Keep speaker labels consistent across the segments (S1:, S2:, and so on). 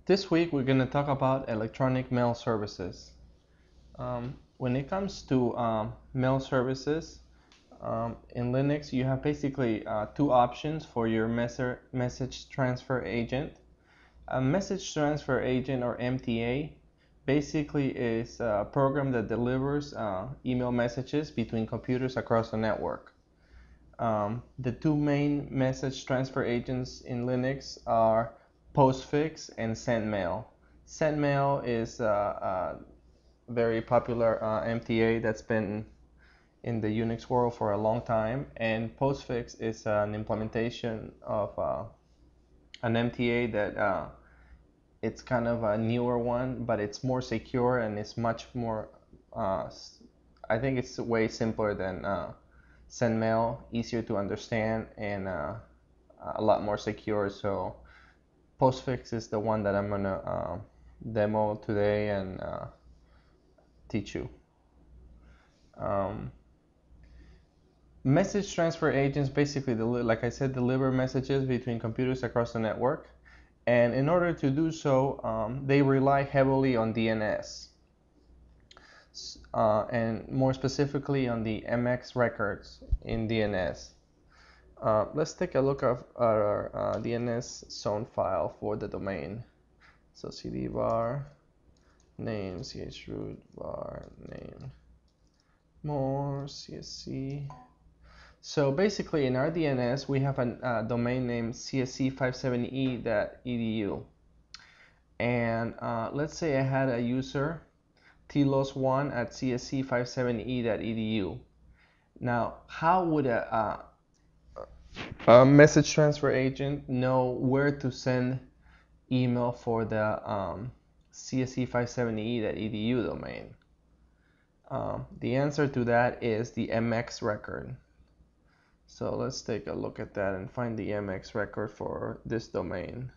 S1: This week we're going to talk about electronic mail services. When it comes to mail services, in Linux you have basically two options for your message transfer agent. A message transfer agent, or MTA, basically is a program that delivers email messages between computers across the network. The two main message transfer agents in Linux are Postfix and SendMail. SendMail is a very popular MTA that's been in the Unix world for a long time, and Postfix is an implementation of an MTA that it's kind of a newer one, but it's more secure and it's much more. I think it's way simpler than SendMail, easier to understand, and a lot more secure. So Postfix is the one that I'm gonna demo today and teach you. Um, Message transfer agents basically, like I said, deliver messages between computers across the network. And in order to do so, they rely heavily on DNS. And more specifically on the MX records in DNS. Let's take a look at our DNS zone file for the domain. So cd var name chroot var name more csc. So basically in our DNS we have a domain name csc57e.edu, and let's say I had a user tlos1 at csc57e.edu. Now, how would a message transfer agent know where to send email for the csc57e.edu domain? The answer to that is the MX record. So let's take a look at that and find the MX record for this domain.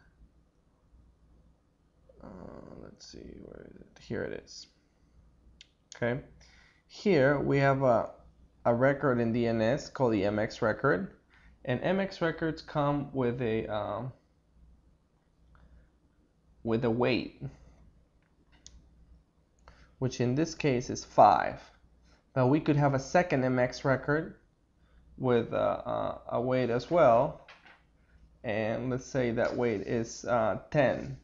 S1: Let's see, where is it? Here it is. Okay, here we have a record in DNS called the MX record, and MX records come with a weight, which in this case is 5. But we could have a second MX record with a weight as well, and let's say that weight is 10.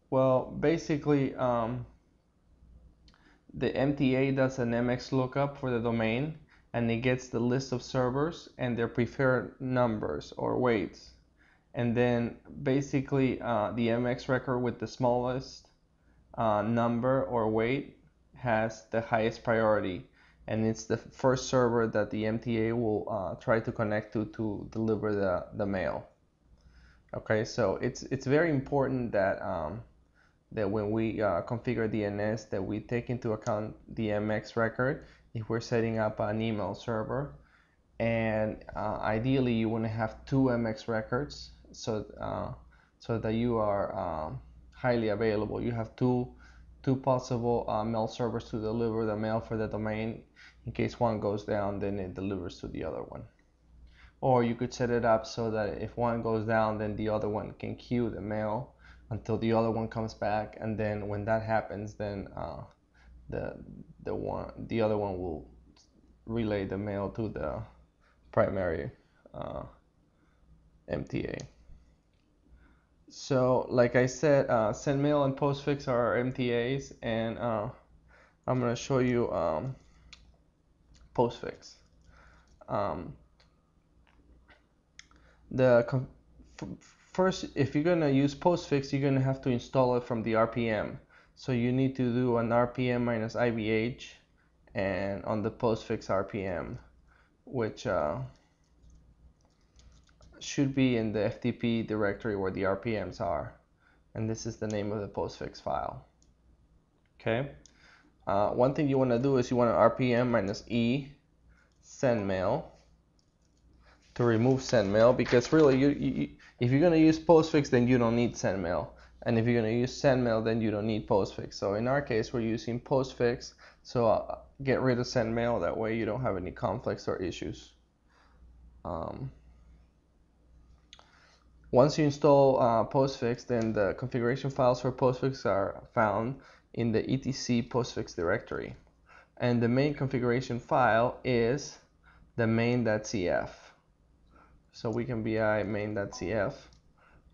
S1: Well, basically the MTA does an MX lookup for the domain, and it gets the list of servers and their preferred numbers or weights. And then basically the MX record with the smallest number or weight has the highest priority, and it's the first server that the MTA will try to connect to deliver the mail. Okay, so it's very important that that when we configure DNS, that we take into account the MX record if we're setting up an email server. And ideally you want to have 2 MX records so that you are highly available. You have two possible mail servers to deliver the mail for the domain. In case one goes down, then it delivers to the other one. Or you could set it up so that if one goes down, then the other one can queue the mail until the other one comes back, and then when that happens, then the other one will relay the mail to the primary MTA. So like I said, SendMail and Postfix are MTAs, and I'm going to show you Postfix. First, if you're going to use Postfix, you're going to have to install it from the RPM. So you need to do an RPM -IVH and on the Postfix RPM, which should be in the FTP directory where the RPMs are. And this is the name of the Postfix file. Okay. One thing you want to do is you want to RPM -E SendMail to remove SendMail, because really if you're going to use Postfix, then you don't need SendMail, and if you're going to use SendMail, then you don't need Postfix. So in our case we're using Postfix, so get rid of SendMail, that way you don't have any conflicts or issues. Once you install Postfix, then the configuration files for Postfix are found in the etc postfix directory. And the main configuration file is the main.cf. So we can bi main.cf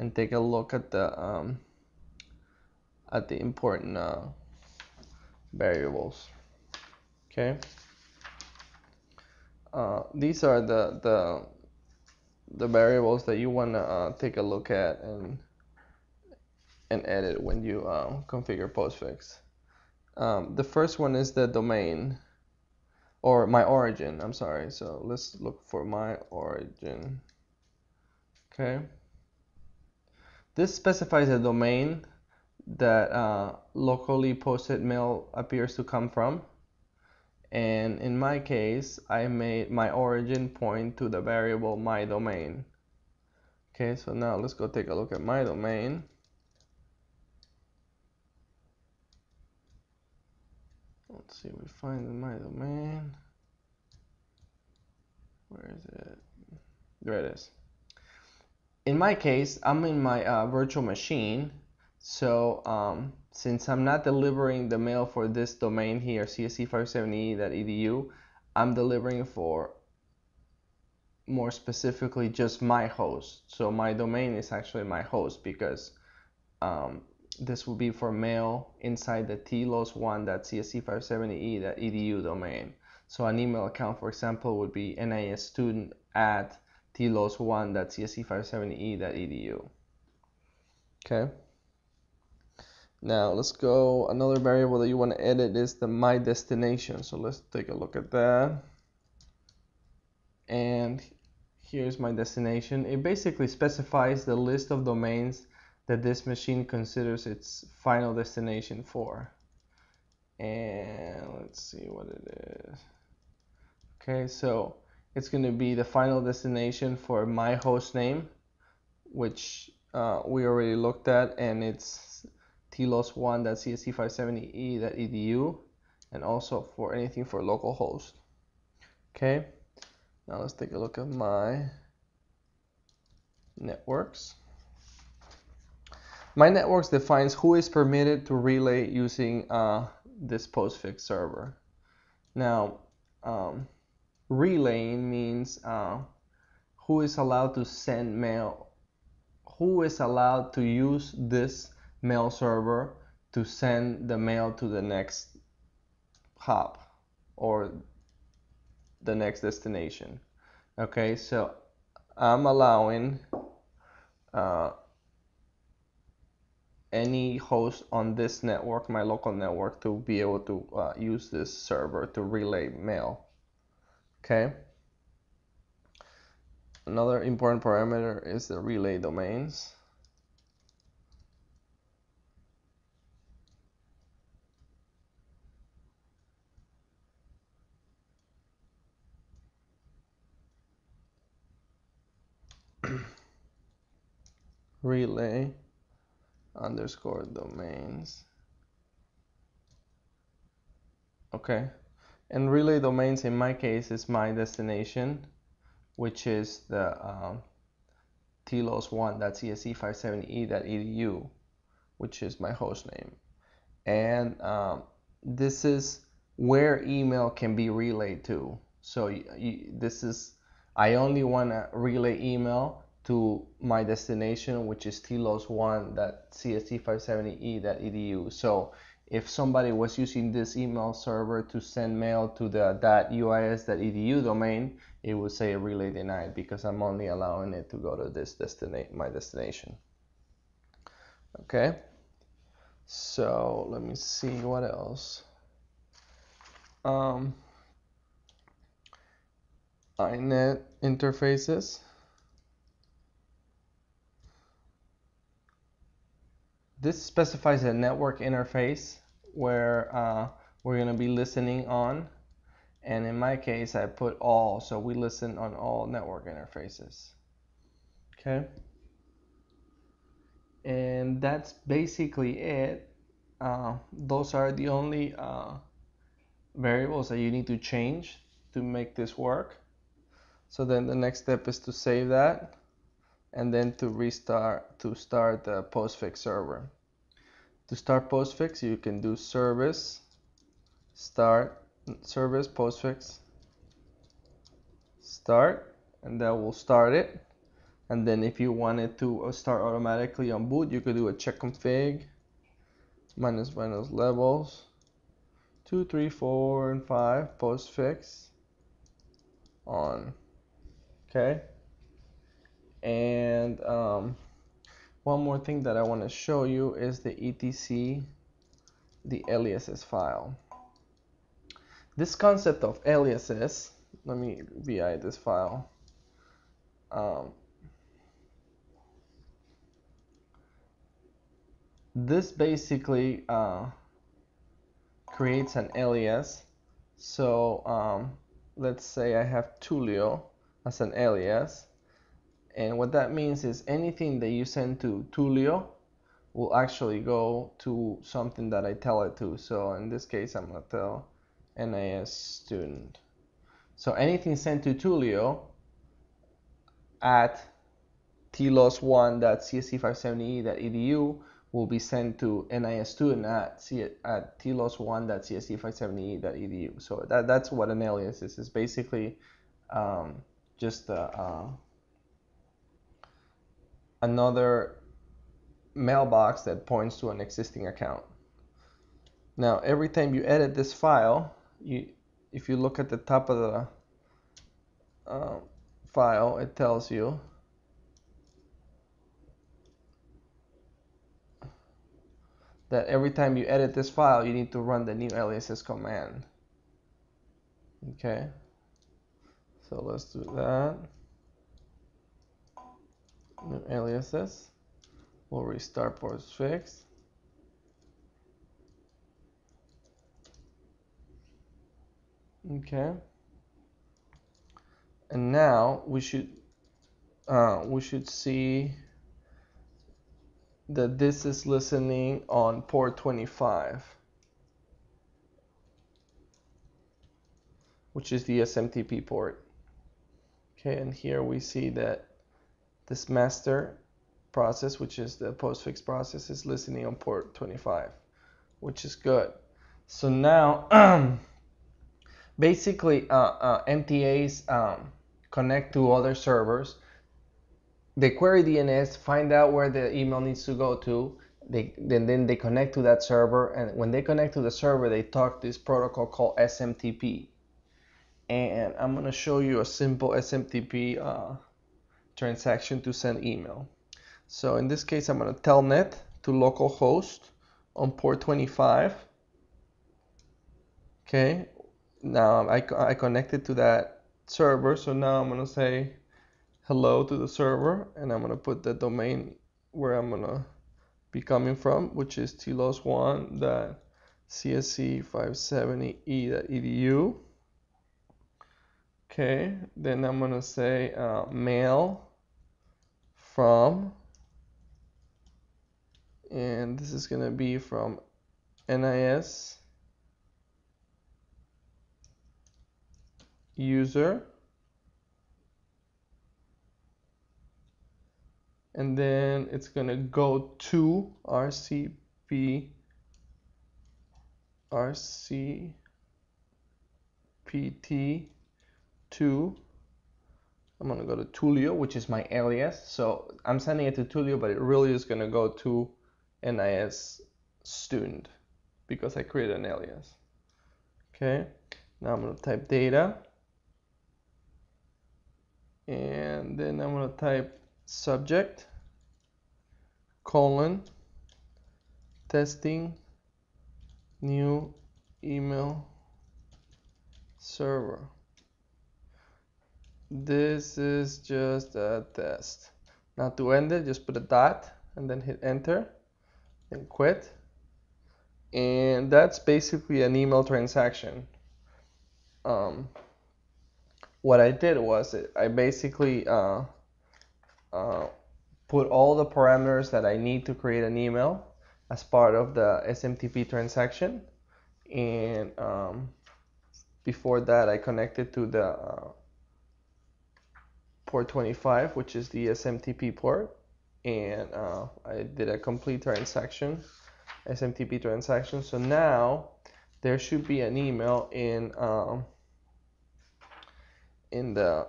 S1: and take a look at the important variables. Okay. These are the variables that you want to take a look at and edit when you configure Postfix. The first one is the domain, or my origin, I'm sorry. So let's look for my origin. Okay. This specifies a domain that locally posted mail appears to come from. And in my case, I made my origin point to the variable my domain. Okay, so now let's go take a look at my domain. Let's see, we find my domain. Where is it? There it is. In my case, I'm in my virtual machine. So since I'm not delivering the mail for this domain here, csc570e.edu, I'm delivering for, more specifically, just my host. So my domain is actually my host, because this will be for mail inside the tlos1.csc570e.edu domain. So an email account, for example, would be nisstudent@tlos1.csc570e.edu. Okay. Now let's go. Another variable that you want to edit is the my destination. So let's take a look at that. And here's my destination. It basically specifies the list of domains that this machine considers its final destination for. And let's see what it is. Okay, so it's going to be the final destination for my host name, which we already looked at, and it's tlos1.csc570e.edu, and also for anything for localhost. Okay, now let's take a look at my networks. My networks defines who is permitted to relay using this Postfix server. Now, relaying means who is allowed to send mail, who is allowed to use this mail server to send the mail to the next hop or the next destination. Okay, so I'm allowing any host on this network, my local network, to be able to use this server to relay mail. Okay. Another important parameter is the relay domains. Relay underscore domains. Okay, and relay domains in my case is my destination, which is the tlos1.csc570e.edu, which is my host name. And this is where email can be relayed to. So this is, I only want to relay email to my destination, which is tlos1.csc570e.edu. So if somebody was using this email server to send mail to the .uis.edu domain, it would say relay denied, because I'm only allowing it to go to this my destination. Okay. So let me see what else. iNet interfaces. This specifies a network interface where we're going to be listening on, and in my case I put all, so we listen on all network interfaces. Okay, and that's basically it. Those are the only variables that you need to change to make this work. So then the next step is to save that. and then to start the postfix server. To start postfix, you can do service start service postfix start, and that will start it. And then if you wanted to start automatically on boot, you could do a check config minus levels 2, 3, 4, and 5 postfix on. Okay. And one more thing that I want to show you is the etc, the aliases file. This concept of aliases, let me vi this file. This basically creates an alias. So let's say I have Tulio as an alias, and what that means is anything that you send to Tulio will actually go to something that I tell it to. So in this case, I'm going to tell NIS student. So anything sent to Tulio at tlos1.csc570e.edu will be sent to NIS student at tlos1.csc570e.edu. So that's what an alias is. It's basically just another mailbox that points to an existing account. Now, every time you edit this file, if you look at the top of the file, it tells you that every time you edit this file, you need to run the new aliases command. Okay, so let's do that. New aliases. We'll restart postfix. Okay, and now we should see that this is listening on port 25, which is the SMTP port. Okay, and here we see that this master process, which is the postfix process, is listening on port 25, which is good. So now basically MTAs connect to other servers. They query DNS, find out where the email needs to go to. Then they connect to that server, and when they connect to the server, they talk this protocol called SMTP. And I'm going to show you a simple SMTP transaction to send email. So in this case, I'm going to telnet to localhost on port 25. Okay, now I connected to that server, so now I'm going to say hello to the server, and I'm going to put the domain where I'm going to be coming from, which is tlos1.csc570e.edu. Okay, then I'm going to say mail from, and this is going to be from NIS user, and then it's going to go to RCPT2. I'm going to go to Tulio, which is my alias. So I'm sending it to Tulio, but it really is going to go to NIS student because I created an alias. Okay, now I'm going to type data, and then I'm going to type subject colon testing new email server. This is just a test. Now to end it, just put a dot and then hit enter and quit. And that's basically an email transaction. What I did was I basically put all the parameters that I need to create an email as part of the SMTP transaction, and before that I connected to the port 25, which is the SMTP port, and I did a complete transaction, SMTP transaction. So now there should be an email in the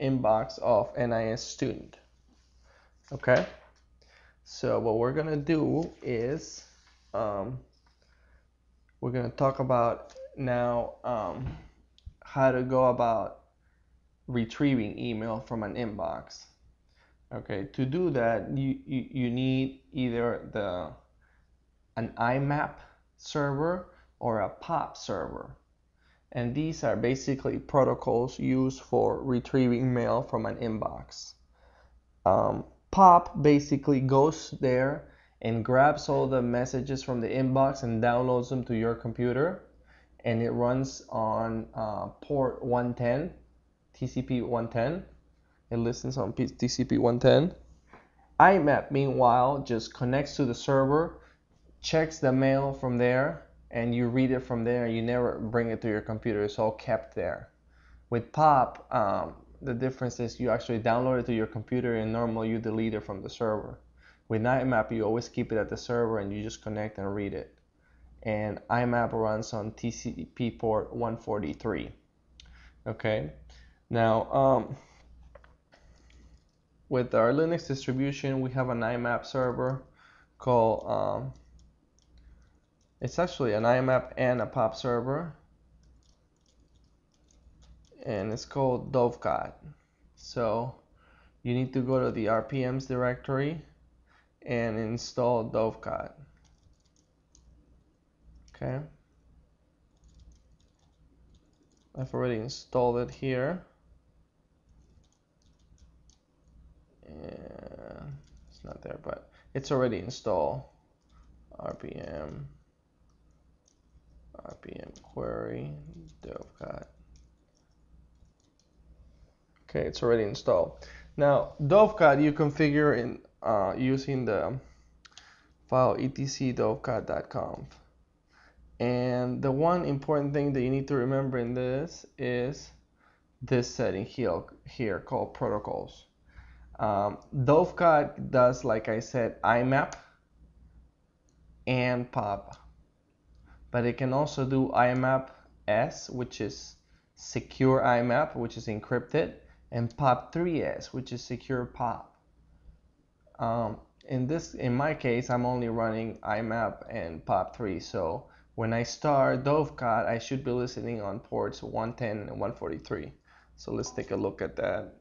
S1: inbox of NIS student. Okay, so what we're gonna do is we're gonna talk about now how to go about retrieving email from an inbox. Okay, to do that, you need either an IMAP server or a POP server. And these are basically protocols used for retrieving mail from an inbox. POP basically goes there and grabs all the messages from the inbox and downloads them to your computer, and it runs on port 110, TCP 110. It listens on TCP 110. IMAP, meanwhile, just connects to the server, checks the mail from there, and you read it from there. You never bring it to your computer. It's all kept there. With POP, the difference is you actually download it to your computer, and normally you delete it from the server. With IMAP, you always keep it at the server, and you just connect and read it. And IMAP runs on TCP port 143. Okay. Now, with our Linux distribution, we have an IMAP server called, it's actually an IMAP and a POP server, and it's called Dovecot. So you need to go to the RPMs directory and install Dovecot. Okay. I've already installed it here. And it's not there, but it's already installed. RPM query Dovecot. Okay, it's already installed. Now, Dovecot you configure in using the file etc dovecot.conf. And the one important thing that you need to remember in this is this setting here called protocols. Dovecot does, like I said, IMAP and POP, but it can also do IMAP S, which is secure IMAP, which is encrypted, and POP3S, which is secure POP. In my case, I'm only running IMAP and POP3, so when I start Dovecot, I should be listening on ports 110 and 143. So let's take a look at that.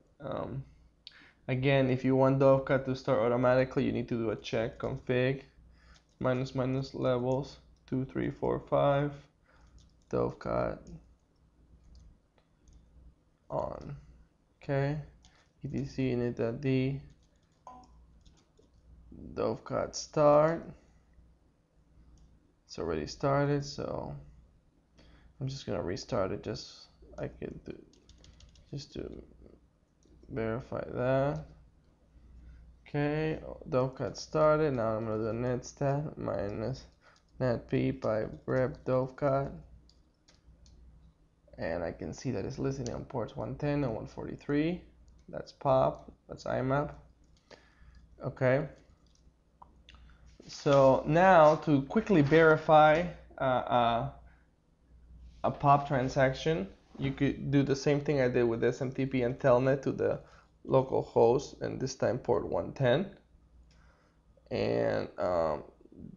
S1: Again, if you want Dovecot to start automatically, you need to do a check config -- levels 2, 3, 4, 5 Dovecot on. Okay, etc init.d Dovecot start. It's already started, so I'm just gonna restart it just to verify that. Okay, Dovecot started. Now I'm gonna do netstat minus netp by grep Dovecot, and I can see that it's listening on ports 110 and 143. That's POP. That's IMAP. Okay. So now to quickly verify a POP transaction, you could do the same thing I did with SMTP and Telnet to the local host, and this time port 110. And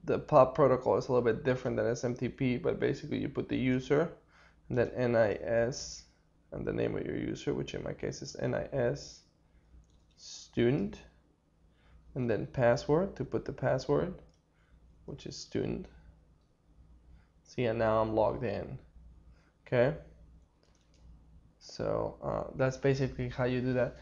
S1: the POP protocol is a little bit different than SMTP, but basically you put the user and then NIS and the name of your user, which in my case is NIS student, and then password to put the password, which is student. See, and now I'm logged in. Okay, so that's basically how you do that.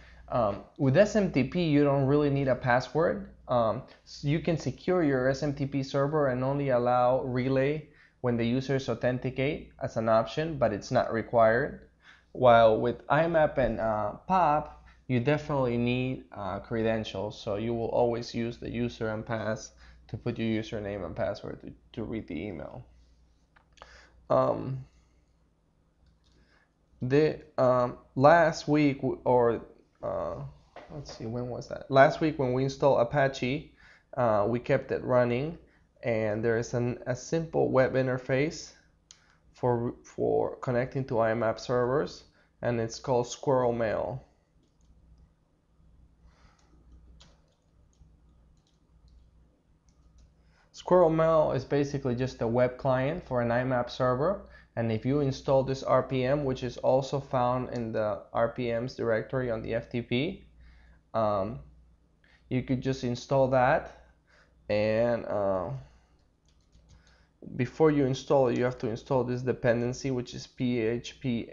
S1: With SMTP, you don't really need a password. So you can secure your SMTP server and only allow relay when the users authenticate as an option, but it's not required. While with IMAP and POP, you definitely need credentials, so you will always use the user and pass to put your username and password to read the email. The last week or let's see, when was that? Last week when we installed Apache, we kept it running, and there is a simple web interface for connecting to IMAP servers, and it's called Squirrel Mail. Squirrel Mail is basically just a web client for an IMAP server, and if you install this RPM, which is also found in the RPMs directory on the FTP, you could just install that, and before you install it, you have to install this dependency, which is php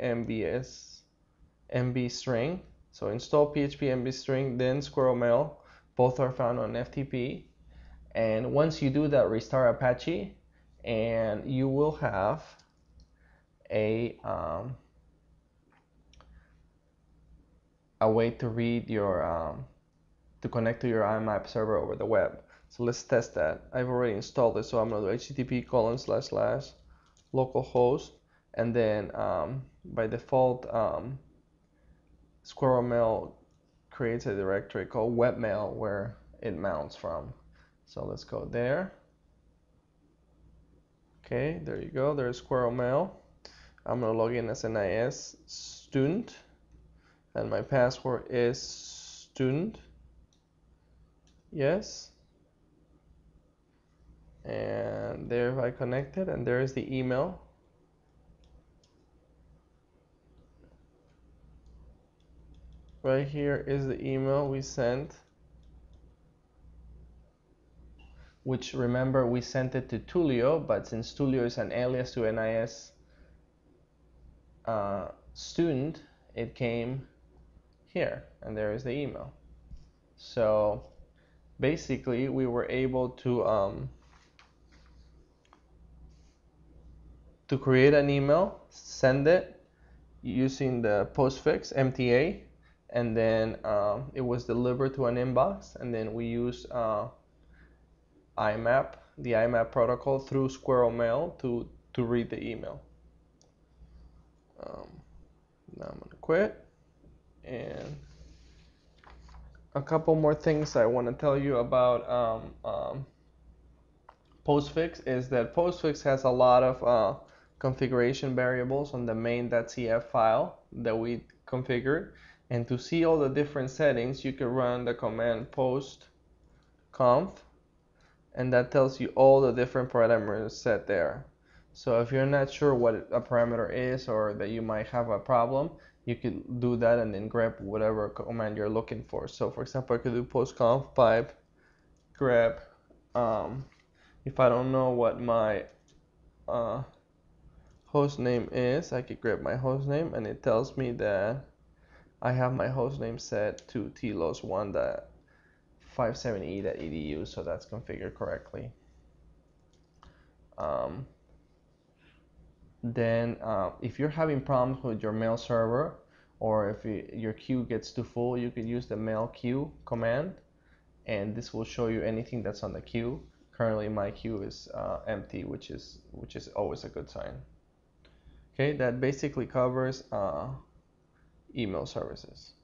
S1: mb string. So install php mb string, then Squirrel Mail. Both are found on FTP. And once you do that, restart Apache, and you will have a way to read your to connect to your IMAP server over the web. So let's test that. I've already installed it, so I'm gonna do http://localhost, and then by default Squirrel Mail creates a directory called webmail where it mounts from. So let's go there. Okay, there you go. There's Squirrel Mail. I'm gonna log in as an IS student, and my password is student. Yes. And there I connected, and there is the email. Right here is the email we sent, which, remember, we sent it to Tulio, but since Tulio is an alias to NIS student, it came here, and there is the email. So basically we were able to create an email, send it using the postfix MTA, and then it was delivered to an inbox, and then we used IMAP, the IMAP protocol, through Squirrel Mail to read the email. Now I'm gonna quit, and a couple more things I want to tell you about postfix is that postfix has a lot of configuration variables on the main.cf file that we configured, and to see all the different settings you can run the command postconf, and that tells you all the different parameters set there. So if you're not sure what a parameter is, or that you might have a problem, you could do that and then grab whatever command you're looking for. So for example, I could do postconf pipe grab, if I don't know what my host name is, I could grab my host name, and it tells me that I have my host name set to tlos1.570e.edu, so that's configured correctly. Then if you're having problems with your mail server, or if your queue gets too full, you could use the mail queue command, and this will show you anything that's on the queue. Currently my queue is empty, which is always a good sign. Okay, that basically covers email services.